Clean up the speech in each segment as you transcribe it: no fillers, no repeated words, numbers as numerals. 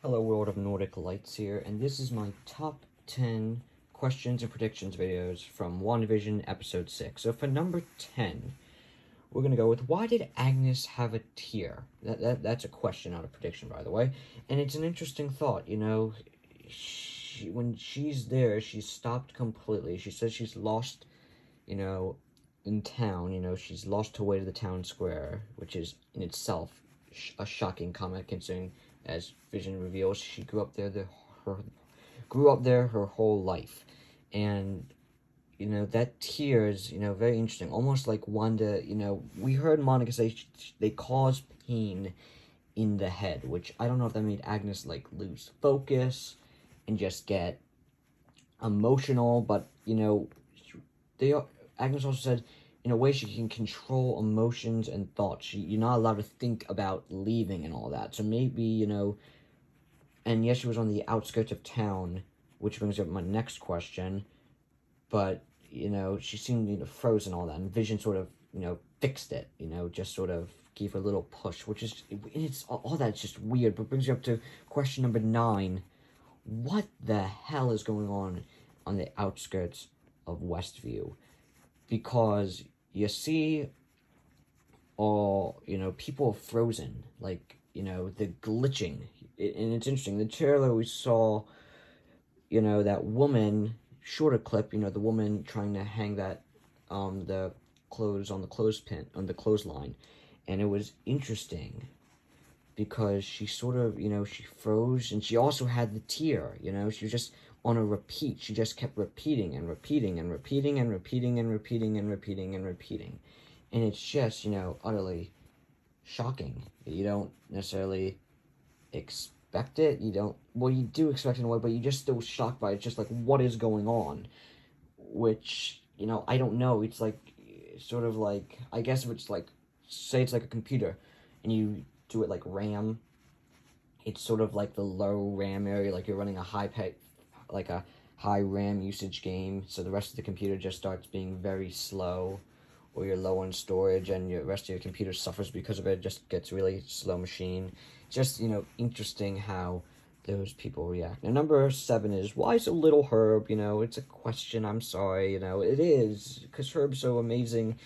Hello world of Nordic Lights here, and this is my top 10 questions and predictions videos from Wandavision episode 6. So for number 10, we're going to go with, why did Agnes have a tear? That's a question, not a prediction, by the way. And it's an interesting thought, when she's there, she's stopped completely. She says she's lost, in town, she's lost her way to the town square, which is in itself a shocking comment considering, as Vision reveals, she grew up there her whole life. And that tear is, very interesting. Almost like Wanda, we heard Monica say they cause pain in the head, which I don't know if that made Agnes, lose focus and just get emotional, but, Agnes also said, in a way, she can control emotions and thoughts. You're not allowed to think about leaving and all that. So maybe, and yes, she was on the outskirts of town, which brings up my next question. But, she seemed, frozen and all that. And Vision sort of, fixed it, just sort of gave her a little push, which is, it's all that's just weird. But brings you up to question number 9. What the hell is going on the outskirts of Westview? Because you see all, people are frozen, they're glitching. And it's interesting, the trailer we saw, that woman, shorter clip, the woman trying to hang that, the clothes on the clothespin, on the clothesline. And it was interesting because she sort of, she froze, and she also had the tear, she was just on a repeat. She just kept repeating and repeating and repeating and repeating and repeating and repeating and repeating. And it's just, utterly shocking. You don't necessarily expect it. Well, you do expect it in a way, but you're just still shocked by it. It's just like, what is going on? Which, I don't know. It's like, sort of like, I guess if it's like, say it's like a computer, and you do it like RAM, it's sort of like the low RAM area, like you're running a high RAM usage game, so the rest of the computer just starts being very slow, or you're low on storage and the rest of your computer suffers because of it, just gets really slow machine. Just, interesting how those people react. Now, number 7 is, why so little Herb? It's a question, I'm sorry, it is, because Herb's so amazing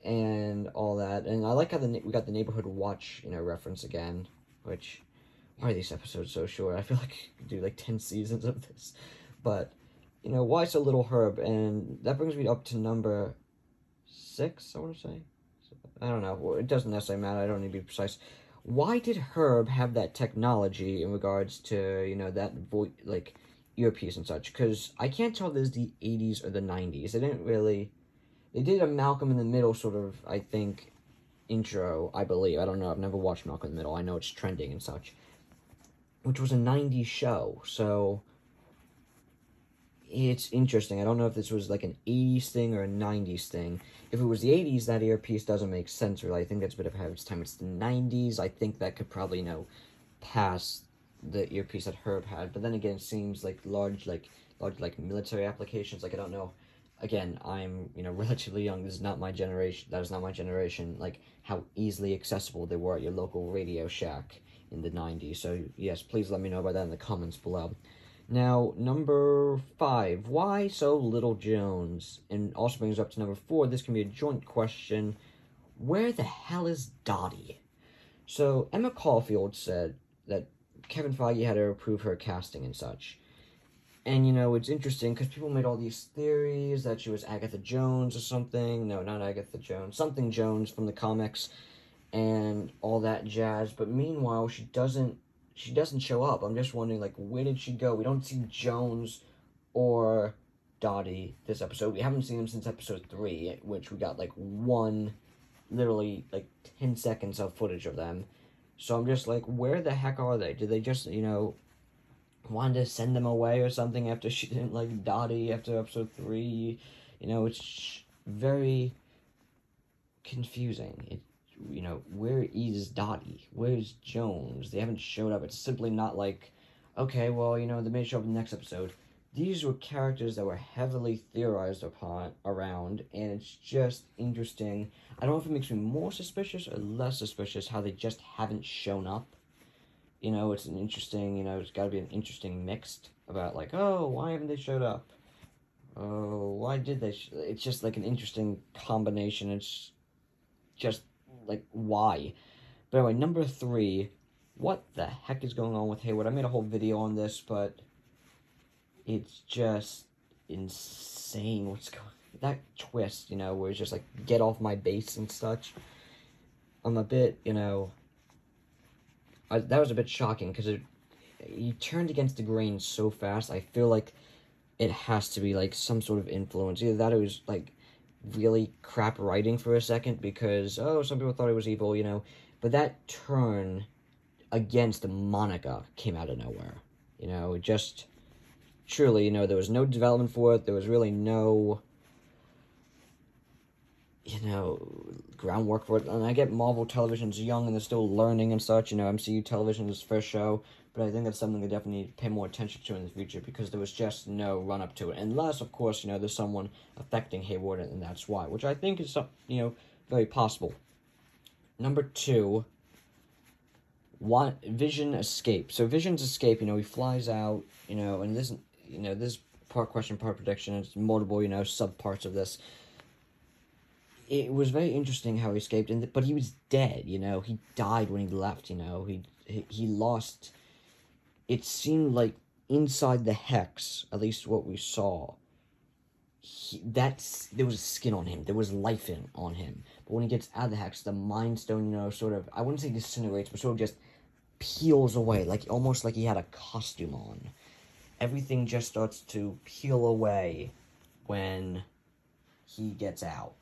and all that. And I like how we got the Neighborhood Watch, reference again, which, why are these episodes so short? I feel like you could do like 10 seasons of this. But, why so little Herb? And that brings me up to number 6, I want to say. I don't know. It doesn't necessarily matter. I don't need to be precise. Why did Herb have that technology in regards to, that earpiece and such? Because I can't tell if this is the 80s or the 90s. They did a Malcolm in the Middle sort of, I think, intro, I believe. I don't know. I've never watched Malcolm in the Middle. I know it's trending and such. Which was a 90s show, so it's interesting. I don't know if this was like an 80s thing or a 90s thing. If it was the 80s, that earpiece doesn't make sense, really. I think that's a bit of ahead of its time. It's the 90s. I think that could probably, pass the earpiece that Herb had. But then again, it seems like large military applications. I don't know. Again, I'm, relatively young. This is not my generation. That is not my generation. How easily accessible they were at your local Radio Shack in the 90s. So, yes, please let me know about that in the comments below. Now, number 5, why so little Jones? And also brings us up to number 4, this can be a joint question, where the hell is Dottie? So, Emma Caulfield said that Kevin Feige had to approve her casting and such. And, it's interesting, because people made all these theories that she was Agatha Jones or something. No, not Agatha Jones. Something Jones from the comics and all that jazz. But meanwhile, she doesn't show up. I'm just wondering, where did she go? We don't see Jones or Dottie this episode. We haven't seen them since episode 3, which we got, literally 10 seconds of footage of them. So I'm just where the heck are they? Did they just, wanted to send them away or something after she didn't like Dottie after episode 3? It's very confusing. Where is Dottie? Where's Jones? They haven't showed up. It's simply not okay, well, they may show up in the next episode. These were characters that were heavily theorized around, and it's just interesting. I don't know if it makes me more suspicious or less suspicious how they just haven't shown up. you know, it's an interesting, you know, it's got to be an interesting mixed about like, oh, why haven't they showed up? Oh, why did they? It's just like an interesting combination. It's just like why. But anyway, number three, what the heck is going on with Hayward? I made a whole video on this, but it's just insane what's going. That twist, you know, where it's just like get off my base and such. I'm a bit, you know, that was a bit shocking because he turned against the grain so fast. I feel like it has to be like some sort of influence. Either that or it was like really crap writing for a second because, oh, some people thought it was evil, you know. But that turn against Monica came out of nowhere. You know, just truly, you know, there was no development for it. There was really no, you know, groundwork for it. And I get Marvel Television's young and they're still learning and such. You know, MCU Television is first show. But I think that's something they definitely need to pay more attention to in the future because there was just no run-up to it. Unless, of course, you know, there's someone affecting Hayward and that's why. Which I think is, you know, very possible. Number two, Vision escape. So Vision's escape, you know, he flies out, you know, and this, you know, this part question, part prediction, it's multiple, you know, sub-parts of this. It was very interesting how he escaped, but he was dead, you know, he died when he left, you know, he lost. It seemed like inside the hex, at least what we saw, there was skin on him. There was life on him. But when he gets out of the hex, the Mind Stone, you know, sort of, I wouldn't say disintegrates, but sort of just peels away, like almost like he had a costume on. Everything just starts to peel away when he gets out.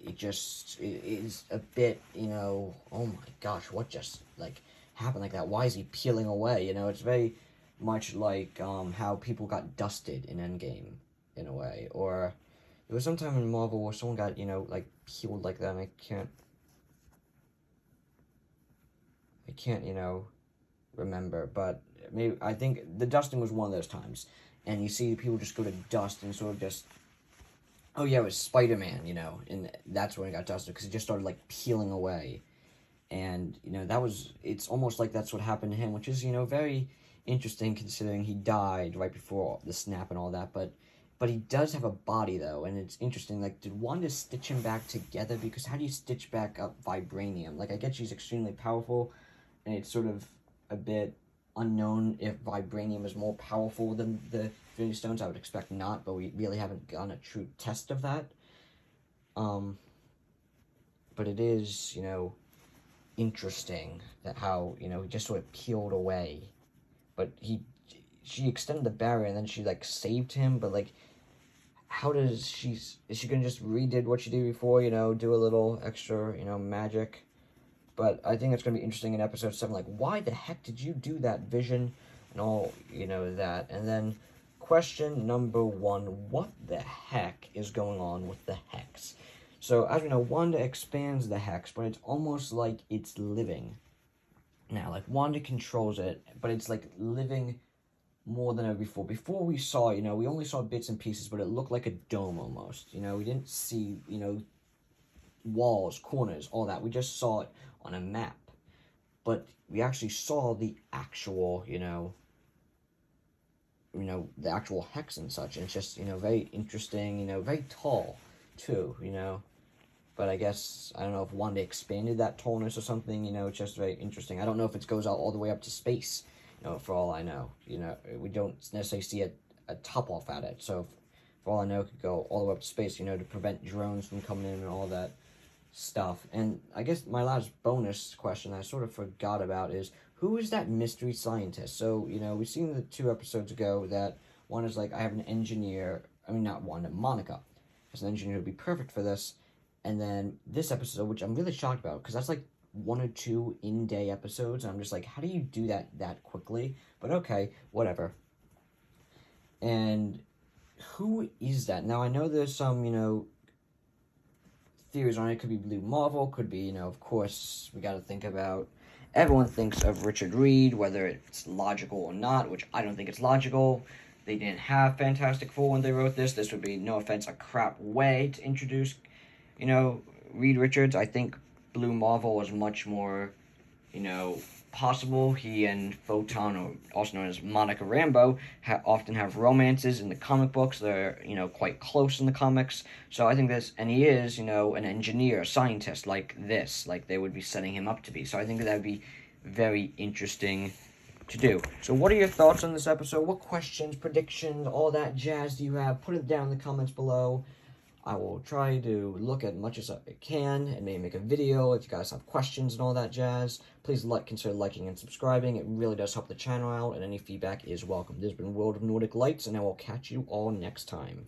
It is a bit, you know, oh my gosh, what just, like, happened like that? Why is he peeling away? You know, it's very much like how people got dusted in Endgame, in a way. Or there was some time in Marvel where someone got, you know, like, peeled like that, and I can't, you know, remember. But maybe, I think the dusting was one of those times. And you see people just go to dust and sort of just, oh yeah, it was Spider-Man, you know, and that's when it got dusted, because it just started, like, peeling away. And, you know, it's almost like that's what happened to him, which is, you know, very interesting considering he died right before the snap and all that, but he does have a body, though, and it's interesting, like, did Wanda stitch him back together? Because how do you stitch back up vibranium? Like, I get she's extremely powerful, and it's sort of a bit unknown if vibranium is more powerful than the Infinity Stones. I would expect not, but we really haven't gotten a true test of that. But it is, you know, interesting that how, you know, he just sort of peeled away, but she extended the barrier and then she, like, saved him, but, like, how is she gonna just redid what she did before, you know, do a little extra, you know, magic? But I think it's gonna be interesting in episode 7, like, why the heck did you do that, Vision, and all, you know, that. And then question number 1, what the heck is going on with the hex? So, as we know, Wanda expands the hex, but it's almost like it's living now. Like, Wanda controls it, but it's, like, living more than ever before. Before we saw, you know, we only saw bits and pieces, but it looked like a dome almost. You know, we didn't see, you know, walls, corners, all that. We just saw it on a map. But we actually saw the actual, you know, the actual hex and such. And it's just, you know, very interesting, you know, very tall, too, you know. But I guess, I don't know if Wanda expanded that tallness or something, you know, it's just very interesting. I don't know if it goes out all the way up to space, you know, for all I know. You know, we don't necessarily see a top off at it, so for all I know, it could go all the way up to space, you know, to prevent drones from coming in and all that stuff. And I guess my last bonus question I sort of forgot about is, who is that mystery scientist? So, you know, we've seen the 2 episodes ago that one is like, I have an engineer, I mean, not one, Monica has an engineer who would be perfect for this. And then this episode, which I'm really shocked about, because that's like 1 or 2 in-day episodes, and I'm just like, how do you do that quickly? But okay, whatever. And who is that? Now, I know there's some, you know, theories on it. Could be Blue Marvel, could be, you know, of course, we got to think about, everyone thinks of Richard Reed, whether it's logical or not, which I don't think it's logical. They didn't have Fantastic Four when they wrote this. This would be, no offense, a crap way to introduce, you know, Reed Richards. I think Blue Marvel was much more, you know, possible he and Photon, or also known as Monica Rambeau, often have romances in the comic books. They're, quite close in the comics. So I think this, and he is, an engineer, a scientist like this, like they would be setting him up to be. So I think that would be very interesting to do. So what are your thoughts on this episode? What questions, predictions, all that jazz do you have? Put it down in the comments below. I will try to look at much as I can and maybe make a video if you guys have questions and all that jazz. Please consider liking and subscribing. It really does help the channel out, and any feedback is welcome. This has been World of Nordic Lights, and I will catch you all next time.